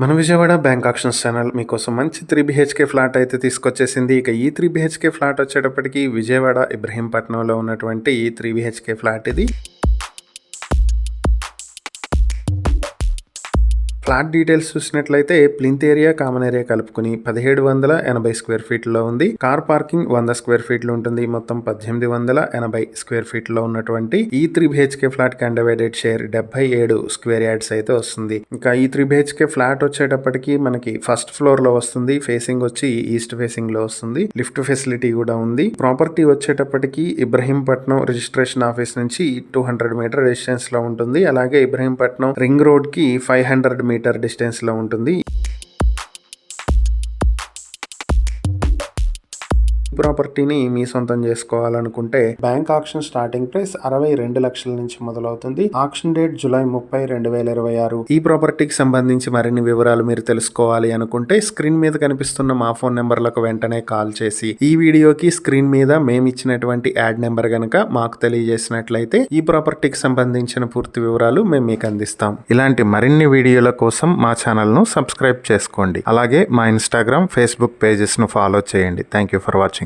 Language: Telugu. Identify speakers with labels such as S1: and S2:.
S1: మన విజయవాడ బ్యాంక్ ఆక్షన్స్ ఛానల్ మీకోసం మంచి 3 BHK ఫ్లాట్ అయితే తీసుకొచ్చేసింది. ఇక ఈ 3 BHK ఫ్లాట్ వచ్చేటప్పటికి విజయవాడ ఇబ్రహీంపట్నంలో ఉన్నటువంటి 3 BHK ఫ్లాట్ ఇది. ఫ్లాట్ డీటెయిల్స్ చూసినట్లయితే ప్లింత్ ఏరియా, కామన్ ఏరియా కలుపుకుని 1780 స్క్వేర్ ఫీట్లో ఉంది. కార్ పార్కింగ్ 100 స్క్వేర్ ఫీట్లు ఉంటుంది. మొత్తం 1880 స్క్వేర్ ఫీట్లో ఉన్నటువంటి ఈ 3 BHK ఫ్లాట్ కి అన్డివైడెడ్ షేర్ 77 స్క్వేర్ యార్డ్స్ అయితే వస్తుంది. ఇంకా ఈ 3 BHK ఫ్లాట్ వచ్చేటప్పటికి మనకి ఫస్ట్ ఫ్లోర్ లో వస్తుంది. ఫేసింగ్ వచ్చి ఈస్ట్ ఫేసింగ్ లో వస్తుంది. లిఫ్ట్ ఫెసిలిటీ కూడా ఉంది. ప్రాపర్టీ వచ్చేటప్పటికి ఇబ్రహీంపట్నం రిజిస్ట్రేషన్ ఆఫీస్ నుంచి 200 మీటర్ డిస్టెన్స్ లో ఉంటుంది. అలాగే ఇబ్రహీంపట్నం రింగ్ రోడ్ కి 500 మీటర్ డిస్టెన్స్ లో ఉంటుంది. ప్రాపర్టీని మీ సొంతం చేసుకోవాలనుకుంటే బ్యాంక్ ఆక్షన్ స్టార్టింగ్ ప్రైస్ 62 లక్షల నుంచి మొదలవుతుంది. Auction date July 30, 2026. ఈ ప్రాపర్టీకి సంబంధించి మరిన్ని వివరాలు మీరు తెలుసుకోవాలి అనుకుంటే స్క్రీన్ మీద కనిపిస్తున్న మా ఫోన్ నెంబర్లకు వెంటనే కాల్ చేసి ఈ వీడియోకి స్క్రీన్ మీద మేము ఇచ్చినటువంటి యాడ్ నెంబర్ గనక మాకు తెలియజేసినట్లయితే ఈ ప్రాపర్టీకి సంబంధించిన పూర్తి వివరాలు మేము మీకు అందిస్తాం. ఇలాంటి మరిన్ని వీడియోల కోసం మా ఛానల్ ను సబ్స్క్రైబ్ చేసుకోండి. అలాగే మా ఇన్స్టాగ్రామ్, ఫేస్బుక్ పేజెస్ ను ఫాలో చేయండి. Thank you for watching.